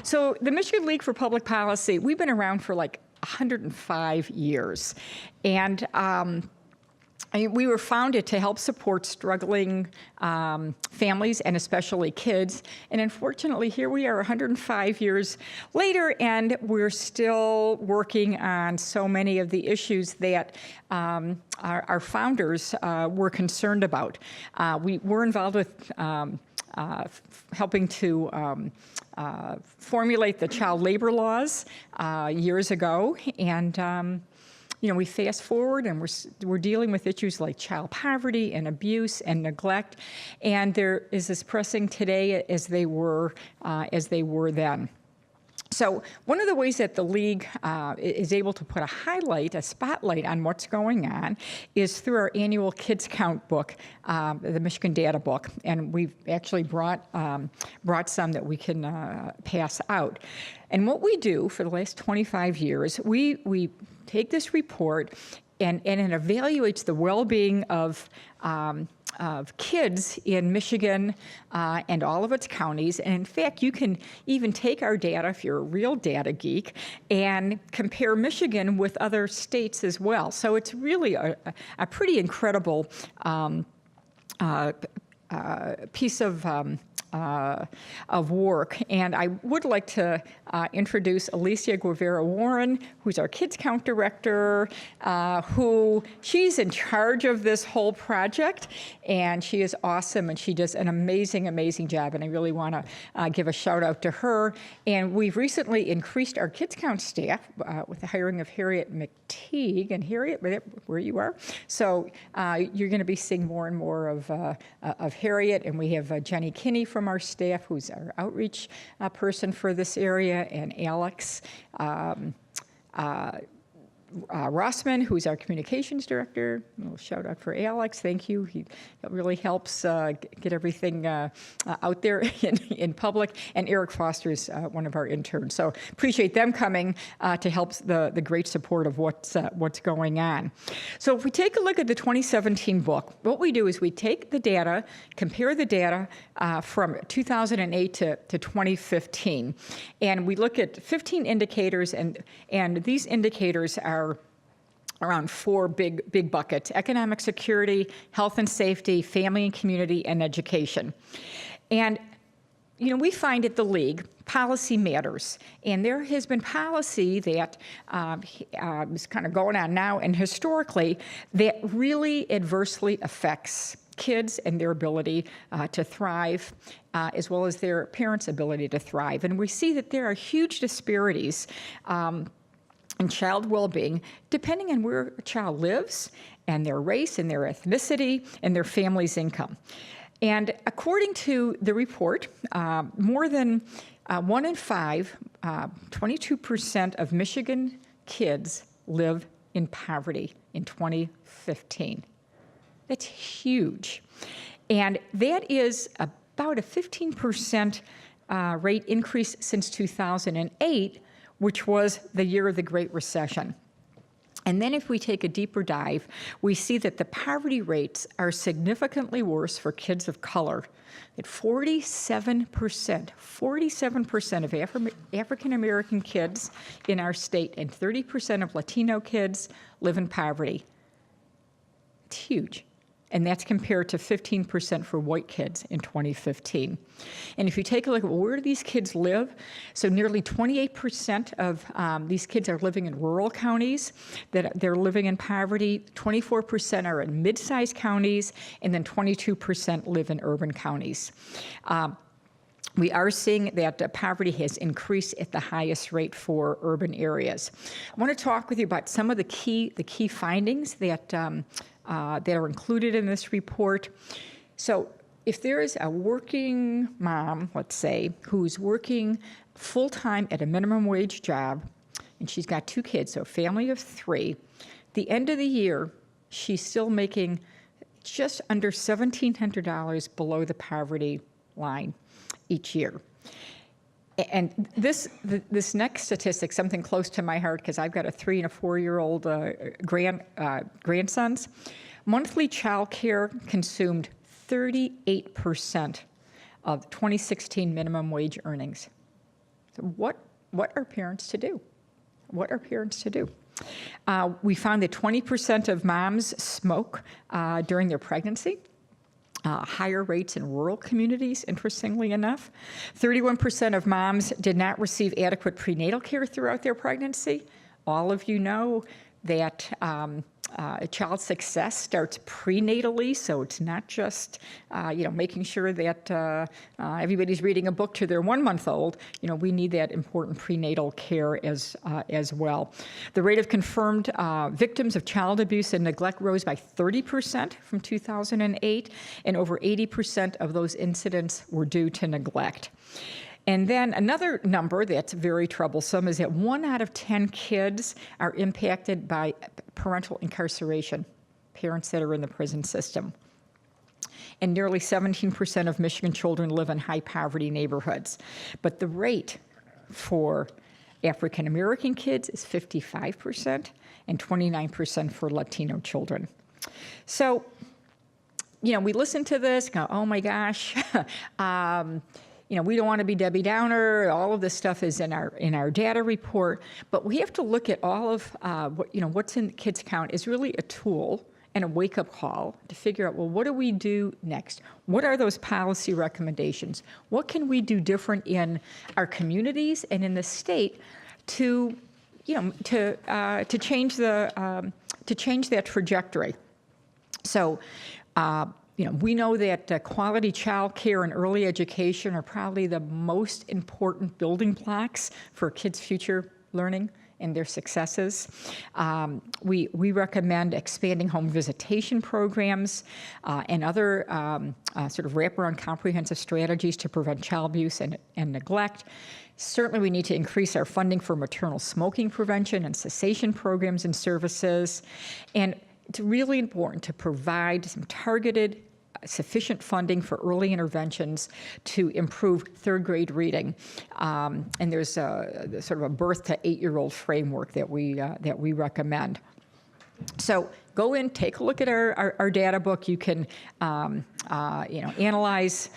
So the Michigan League for Public Policy, we've been around for like 105 years. And we were founded to help support struggling families and especially kids. And unfortunately, here we are 105 years later, and we're still working on so many of the issues that our founders were concerned about. We were involved with helping to formulate the child labor laws years ago, and we fast forward and we're dealing with issues like child poverty and abuse and neglect, and there is as pressing today as they were then. So one of the ways that the League is able to put a spotlight on what's going on is through our annual Kids Count book, the Michigan Data Book, and we've actually brought some that we can pass out. And what we do for the last 25 years, we take this report and it evaluates the well-being of kids in Michigan and all of its counties. And in fact, you can even take our data, if you're a real data geek, and compare Michigan with other states as well. So it's really a pretty incredible piece of work. And I would like to introduce Alicia Guevara-Warren, who's our Kids Count Director, she's in charge of this whole project, and she is awesome, and she does an amazing, amazing job, and I really want to give a shout out to her. And we've recently increased our Kids Count staff with the hiring of Harriet McTeague, and Harriet, where you are. So you're going to be seeing more and more of Harriet, and we have Jenny Kinney from our staff, who's our outreach person for this area, and Alex Rossman, who's our communications director. A little shout out for Alex. Thank you. He really helps get everything out there in public. And Eric Foster is one of our interns. So appreciate them coming to help the great support of what's going on. So if we take a look at the 2017 book, what we do is we take the data, compare the data from 2008 to 2015, and we look at 15 indicators, and these indicators are around four big buckets: economic security, health and safety, family and community, and education. And we find at the League, policy matters. And there has been policy that is kind of going on now and historically that really adversely affects kids and their ability to thrive, as well as their parents' ability to thrive. And we see that there are huge disparities in child well-being, depending on where a child lives, and their race, and their ethnicity, and their family's income. And according to the report, more than 1 in 5, 22% of Michigan kids live in poverty in 2015. That's huge. And that is about a 15% rate increase since 2008, which was the year of the Great Recession. And then if we take a deeper dive, we see that the poverty rates are significantly worse for kids of color. That 47% of African-American kids in our state and 30% of Latino kids live in poverty. It's huge. And that's compared to 15% for white kids in 2015. And if you take a look at where do these kids live, so nearly 28% of these kids are living in rural counties, that they're living in poverty, 24% are in mid-sized counties, and then 22% live in urban counties. We are seeing that poverty has increased at the highest rate for urban areas. I want to talk with you about some of the key findings that are included in this report. So if there is a working mom, let's say, who's working full-time at a minimum wage job, and she's got 2 kids, so a family of 3, at the end of the year, she's still making just under $1,700 below the poverty line each year. And this next statistic, something close to my heart, because I've got a 3- and 4-year-old grandsons. Monthly child care consumed 38% of 2016 minimum wage earnings. So what are parents to do? What are parents to do? We found that 20% of moms smoke during their pregnancy. Higher rates in rural communities, interestingly enough. 31% of moms did not receive adequate prenatal care throughout their pregnancy. All of you know that child success starts prenatally, so it's not just making sure that everybody's reading a book to their 1-month-old. We need that important prenatal care as well. The rate of confirmed victims of child abuse and neglect rose by 30% from 2008, and over 80% of those incidents were due to neglect. And then another number that's very troublesome is that 1 out of 10 kids are impacted by parental incarceration, parents that are in the prison system. And nearly 17% of Michigan children live in high poverty neighborhoods. But the rate for African American kids is 55% and 29% for Latino children. So, we listen to this, go, oh my gosh, we don't want to be Debbie Downer. All of this stuff is in our data report, but we have to look at all of what's in Kids Count is really a tool and a wake-up call to figure out, well, what do we do next? What are those policy recommendations? What can we do different in our communities and in the state to change that trajectory? So. We know that quality child care and early education are probably the most important building blocks for kids' future learning and their successes. We recommend expanding home visitation programs and other sort of wraparound comprehensive strategies to prevent child abuse and neglect. Certainly, we need to increase our funding for maternal smoking prevention and cessation programs and services. And it's really important to provide some targeted, sufficient funding for early interventions to improve third-grade reading. And there's sort of a birth to 8-year-old framework that we recommend. So go in, take a look at our data book. You can analyze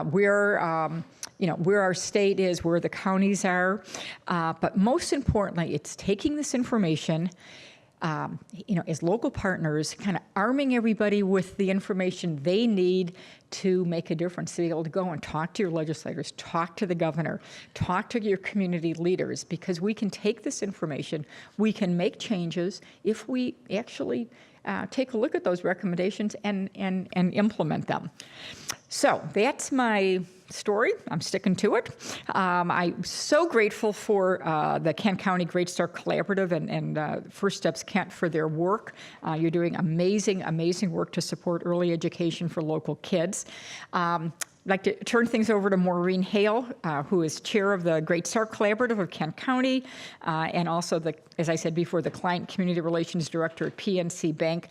where our state is, where the counties are. But most importantly, it's taking this information, as local partners, kind of arming everybody with the information they need to make a difference, to be able to go and talk to your legislators, talk to the governor, talk to your community leaders, because we can take this information, we can make changes if we actually take a look at those recommendations and implement them. So that's my story. I'm sticking to it. I'm so grateful for the Kent County Great Start Collaborative and First Steps Kent for their work. You're doing amazing, amazing work to support early education for local kids. I'd like to turn things over to Maureen Hale, who is chair of the Great Start Collaborative of Kent County, and also, as I said before, the Client Community Relations Director at PNC Bank.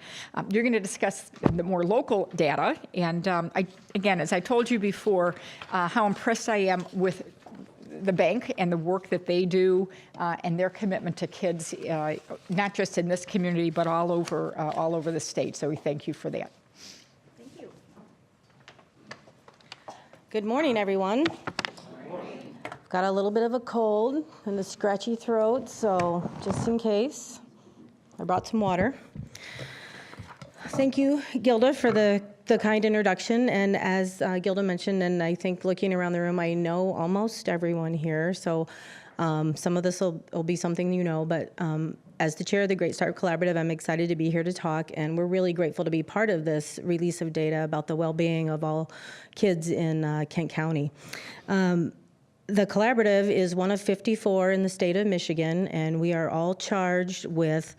You're going to discuss the more local data, and again, as I told you before, how impressed I am with the bank and the work that they do and their commitment to kids, not just in this community, but all over the state. So we thank you for that. Good morning, everyone. I've got a little bit of a cold and a scratchy throat, so just in case, I brought some water. Thank you, Gilda, for the kind introduction. And as Gilda mentioned, and I think looking around the room, I know almost everyone here, so some of this will be something you know, but as the chair of the Great Start Collaborative, I'm excited to be here to talk, and we're really grateful to be part of this release of data about the well-being of all kids in Kent County. The collaborative is one of 54 in the state of Michigan, and we are all charged with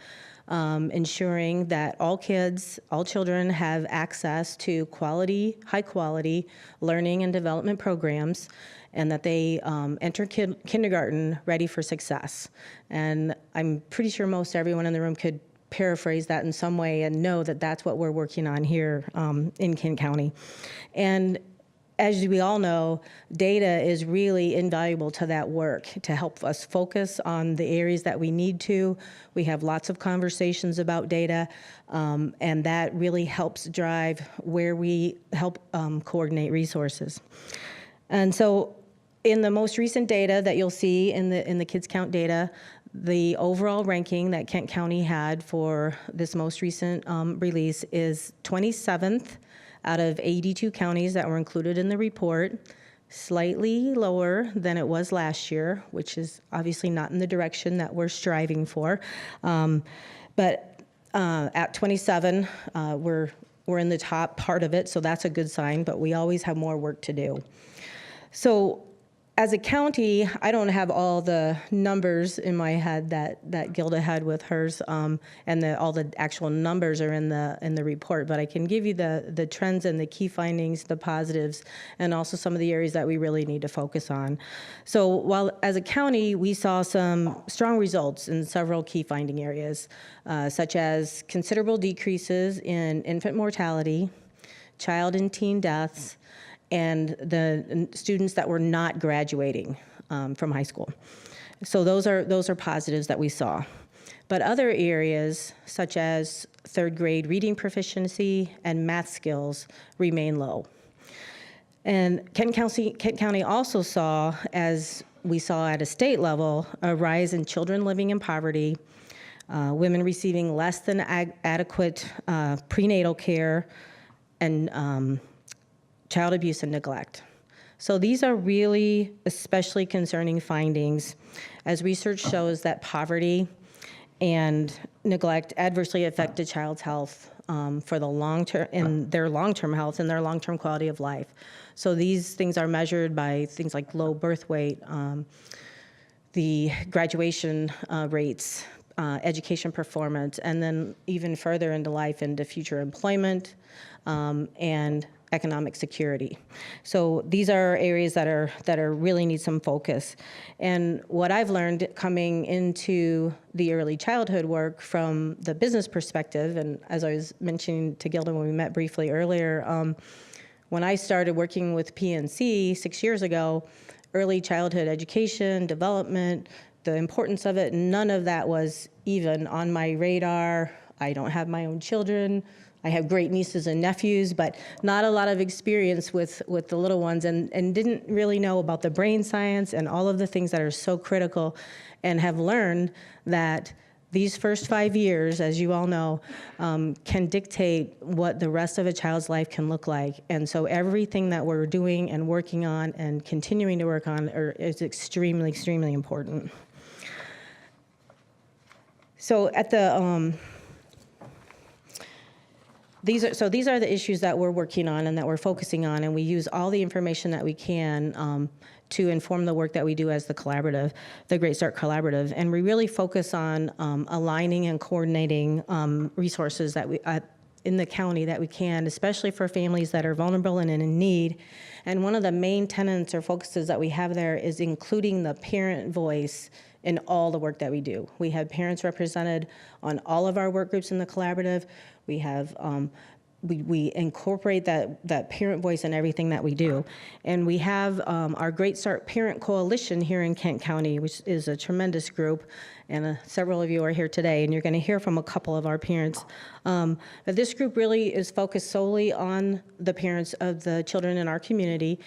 ensuring that all kids, all children have access to high-quality learning and development programs, and that they enter kindergarten ready for success. And I'm pretty sure most everyone in the room could paraphrase that in some way and know that that's what we're working on here in Kent County. And as we all know, data is really invaluable to that work to help us focus on the areas that we need to. We have lots of conversations about data, and that really helps drive where we help coordinate resources. And so in the most recent data that you'll see in the Kids Count data, the overall ranking that Kent County had for this most recent release is 27th out of 82 counties that were included in the report, slightly lower than it was last year, which is obviously not in the direction that we're striving for. But at 27, we're in the top part of it, so that's a good sign, but we always have more work to do. So as a county, I don't have all the numbers in my head that Gilda had with hers, and all the actual numbers are in the report. But I can give you the trends and the key findings, the positives, and also some of the areas that we really need to focus on. So while as a county, we saw some strong results in several key finding areas, such as considerable decreases in infant mortality, child and teen deaths, and the students that were not graduating from high school. So those are positives that we saw. But other areas, such as third grade reading proficiency and math skills, remain low. And Kent County also saw, as we saw at a state level, a rise in children living in poverty, women receiving less than adequate prenatal care, and child abuse and neglect. So these are really especially concerning findings, as research shows that poverty and neglect adversely affect a child's health for the long term, and their long-term health and their long-term quality of life. So these things are measured by things like low birth weight, the graduation rates, education performance, and then even further into life, into future employment, and economic security. So these are areas that are really need some focus. And what I've learned coming into the early childhood work from the business perspective, and as I was mentioning to Gilda when we met briefly earlier, when I started working with PNC 6 years ago, early childhood education, development, the importance of it, none of that was even on my radar. I don't have my own children. I have great nieces and nephews, but not a lot of experience with the little ones, and didn't really know about the brain science and all of the things that are so critical, and have learned that these first 5 years, as you all know, can dictate what the rest of a child's life can look like. And so everything that we're doing and working on and continuing to work on is extremely, extremely important. So at the these are the issues that we're working on and that we're focusing on, and we use all the information that we can to inform the work that we do as the collaborative, the Great Start Collaborative. And we really focus on aligning and coordinating resources that we in the county that we can, especially for families that are vulnerable and in need. And one of the main tenets or focuses that we have there is including the parent voice in all the work that we do. We have parents represented on all of our work groups in the collaborative. We have we incorporate that parent voice in everything that we do. And we have our Great Start Parent Coalition here in Kent County, which is a tremendous group, and several of you are here today, and you're going to hear from a couple of our parents. But this group really is focused solely on the parents of the children in our community,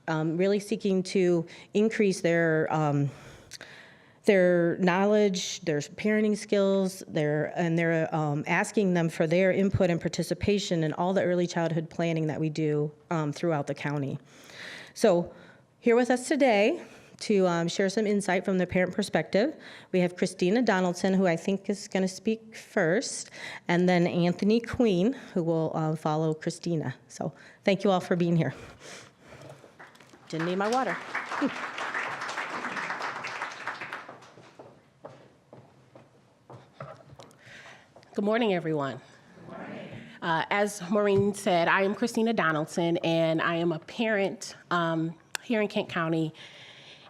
really seeking to increase their knowledge, their parenting skills, they're asking them for their input and participation in all the early childhood planning that we do throughout the county. So here with us today to share some insight from the parent perspective, we have Christina Donaldson, who I think is going to speak first, and then Anthony Queen, who will follow Christina. So thank you all for being here. Didn't need my water. Good morning, everyone. Good morning. As Maureen said, I am Christina Donaldson, and I am a parent here in Kent County.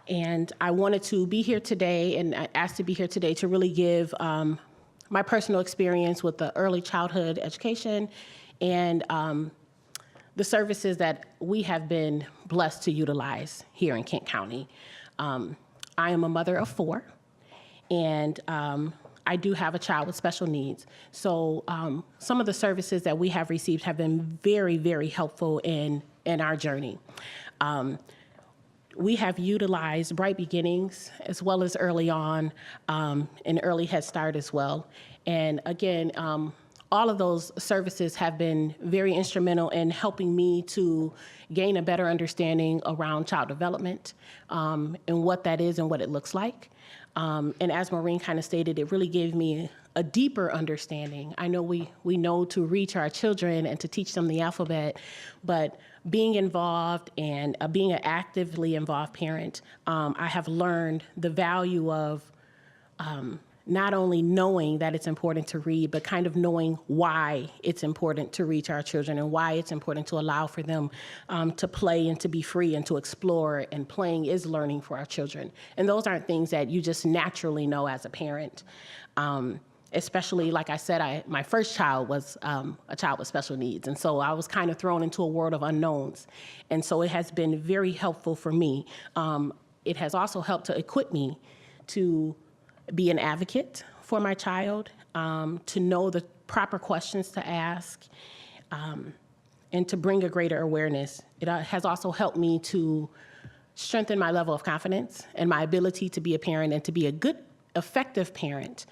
And I wanted to be here today, and asked to be here today to really give my personal experience with the early childhood education and the services that we have been blessed to utilize here in Kent County. I am a mother of 4, and I do have a child with special needs. So some of the services that we have received have been very, very helpful in our journey. we have utilized Bright Beginnings as well as early on and early Head Start as well. And again, all of those services have been very instrumental in helping me to gain a better understanding around child development and what that is and what it looks like. And as Maureen kind of stated, it really gave me a deeper understanding. I know we know to reach our children and to teach them the alphabet, but being involved and being an actively involved parent, I have learned the value of not only knowing that it's important to read, but kind of knowing why it's important to reach our children and why it's important to allow for them to play and to be free and to explore, and playing is learning for our children. And those aren't things that you just naturally know as a parent. Especially, like I said, my first child was a child with special needs. And so I was kind of thrown into a world of unknowns. And so it has been very helpful for me. It has also helped to equip me to be an advocate for my child, to know the proper questions to ask, and to bring a greater awareness. It has also helped me to strengthen my level of confidence and my ability to be a parent and to be a good, effective parent.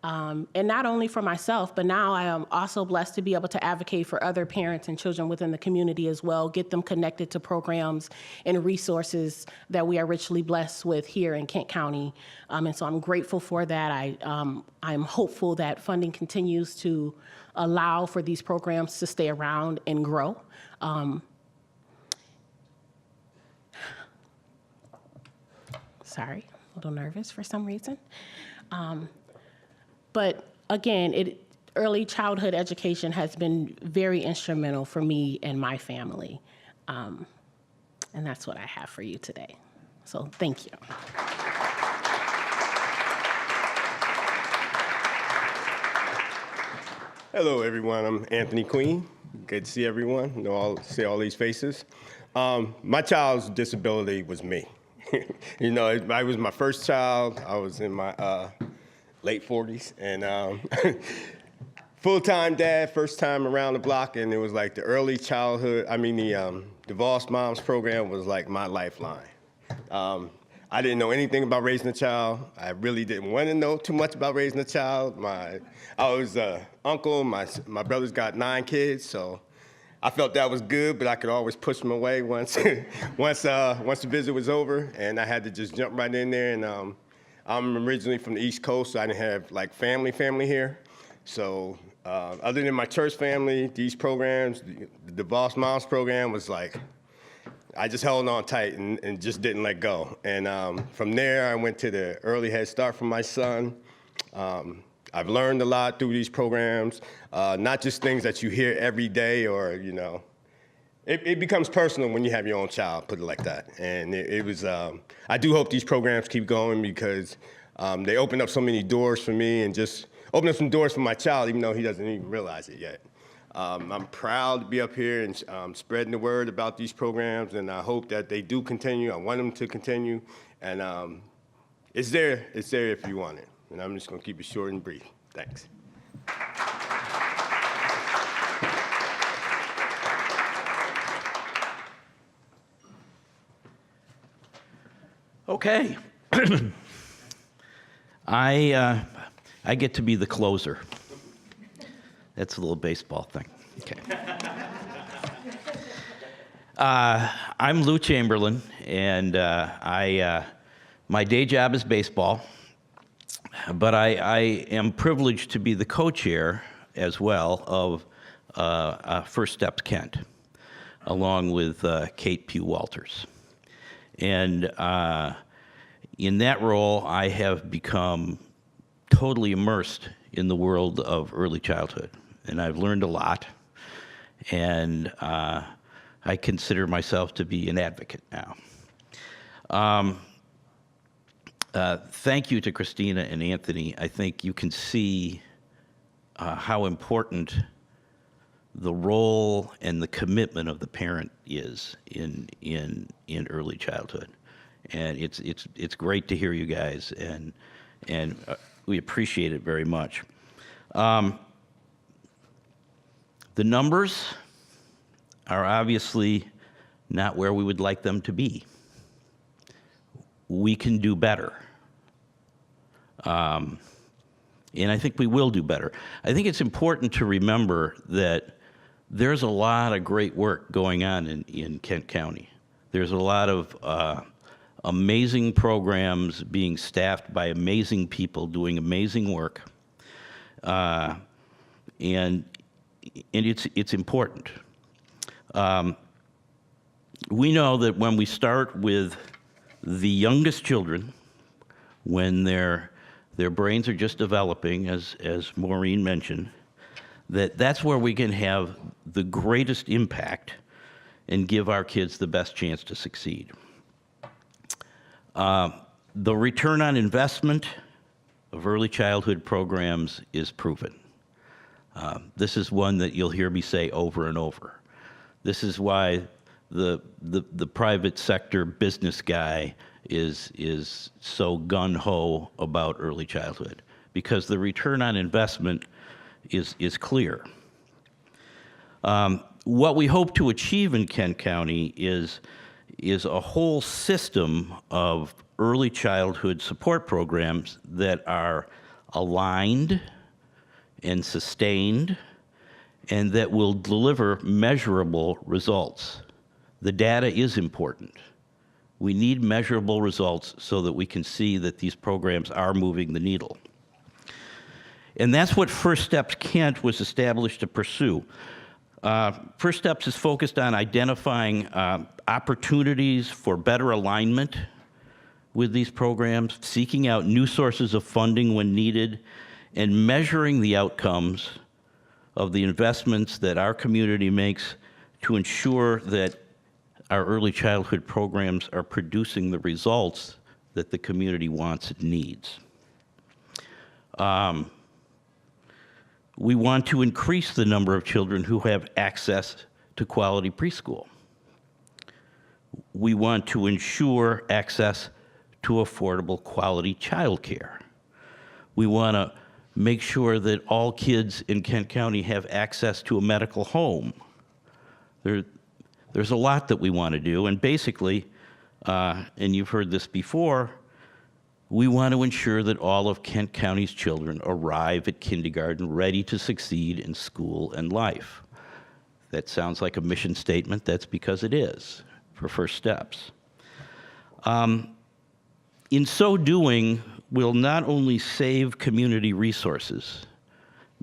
And not only for myself, but now I am also blessed to be able to advocate for other parents and children within the community as well, get them connected to programs and resources that we are richly blessed with here in Kent County. And so I'm grateful for that. I'm hopeful that funding continues to allow for these programs to stay around and grow. Sorry, a little nervous for some reason. But again, early childhood education has been very instrumental for me and my family. And that's what I have for you today. So thank you. Hello, everyone. I'm Anthony Queen. Good to see everyone. See all these faces. My child's disability was me. I was my first child. I was in my late 40s, and full-time dad, first time around the block, and it was like the early childhood, the Divorced Moms program was like my lifeline. I didn't know anything about raising a child. I really didn't want to know too much about raising a child. I was an uncle. My brother's got 9 kids, so I felt that was good, but I could always push them away once the visit was over, and I had to just jump right in there. And I'm originally from the East Coast, so I didn't have like family here. So other than my church family, these programs, the Divorced Moms program was like, I just held on tight and just didn't let go. And from there, I went to the early Head Start for my son. I've learned a lot through these programs, not just things that you hear every day or, it becomes personal when you have your own child, put it like that. And it was, I do hope these programs keep going because they open up so many doors for me and just open up some doors for my child, even though he doesn't even realize it yet. I'm proud to be up here and spreading the word about these programs, and I hope that they do continue. I want them to continue, and it's there if you want it. And I'm just gonna keep it short and brief. Thanks. Okay. I get to be the closer. That's a little baseball thing. Okay. I'm Lou Chamberlain, and my day job is baseball, but I am privileged to be the co-chair as well of First Steps Kent, along with Kate Pugh Walters. And in that role, I have become totally immersed in the world of early childhood. And I've learned a lot. And I consider myself to be an advocate now. Thank you to Christina and Anthony. I think you can see how important the role and the commitment of the parent is in early childhood, and it's great to hear you guys, and we appreciate it very much. The numbers are obviously not where we would like them to be. we can do better. And I think we will do better. I think it's important to remember that there's a lot of great work going on in Kent County. There's a lot of amazing programs being staffed by amazing people doing amazing work. And it's important. We know that when we start with the youngest children, when their brains are just developing, as Maureen mentioned, that's where we can have the greatest impact and give our kids the best chance to succeed. The return on investment of early childhood programs is proven. This is one that you'll hear me say over and over. This is why the private sector business guy is so gung-ho about early childhood, because the return on investment is clear. What we hope to achieve in Kent County is a whole system of early childhood support programs that are aligned and sustained and that will deliver measurable results. The data is important. We need measurable results so that we can see that these programs are moving the needle. And that's what First Steps Kent was established to pursue. First Steps is focused on identifying opportunities for better alignment with these programs, seeking out new sources of funding when needed, and measuring the outcomes of the investments that our community makes to ensure that our early childhood programs are producing the results that the community wants and needs. We want to increase the number of children who have access to quality preschool. We want to ensure access to affordable quality childcare. We want to make sure that all kids in Kent County have access to a medical home. There's a lot that we want to do, and basically, and you've heard this before, we want to ensure that all of Kent County's children arrive at kindergarten ready to succeed in school and life. That sounds like a mission statement. That's because it is for First Steps. In so doing, we'll not only save community resources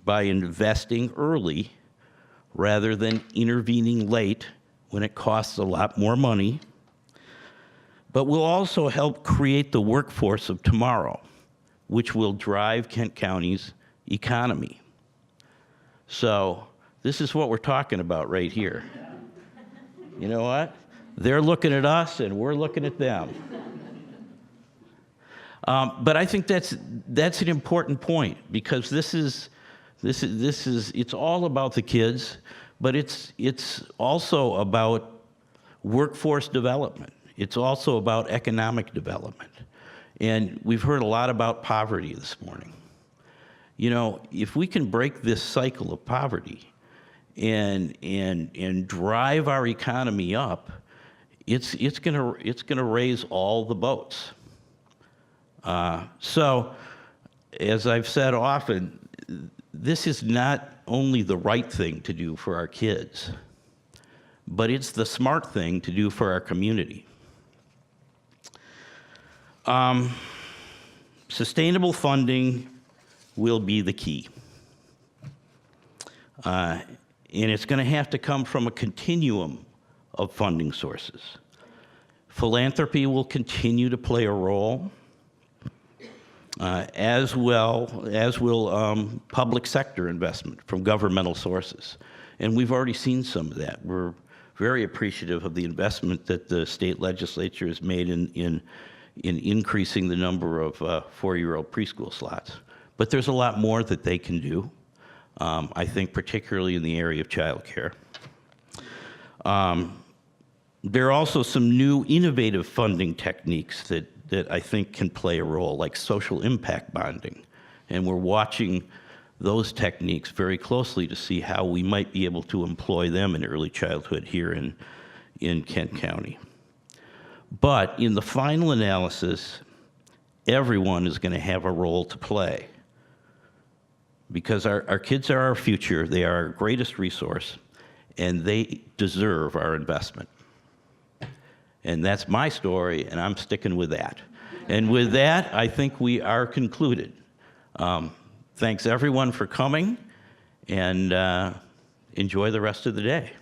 by investing early rather than intervening late when it costs a lot more money, but we'll also help create the workforce of tomorrow, which will drive Kent County's economy. So this is what we're talking about right here. You know what? They're looking at us and we're looking at them. But I think that's an important point, because it's all about the kids, but it's also about workforce development. It's also about economic development. And we've heard a lot about poverty this morning. You know, if we can break this cycle of poverty and drive our economy up, it's gonna raise all the boats. So, as I've said often, this is not only the right thing to do for our kids, but it's the smart thing to do for our community. Sustainable funding will be the key. And it's going to have to come from a continuum of funding sources. Philanthropy will continue to play a role, as will public sector investment from governmental sources. And we've already seen some of that. We're very appreciative of the investment that the state legislature has made in increasing the number of 4-year-old preschool slots. But there's a lot more that they can do, I think particularly in the area of childcare. There are also some new innovative funding techniques that I think can play a role, like social impact bonding. And we're watching those techniques very closely to see how we might be able to employ them in early childhood here in Kent County. But in the final analysis, everyone is going to have a role to play, because our kids are our future, they are our greatest resource, and they deserve our investment. And that's my story, and I'm sticking with that. And with that, I think we are concluded. Thanks everyone for coming, and enjoy the rest of the day.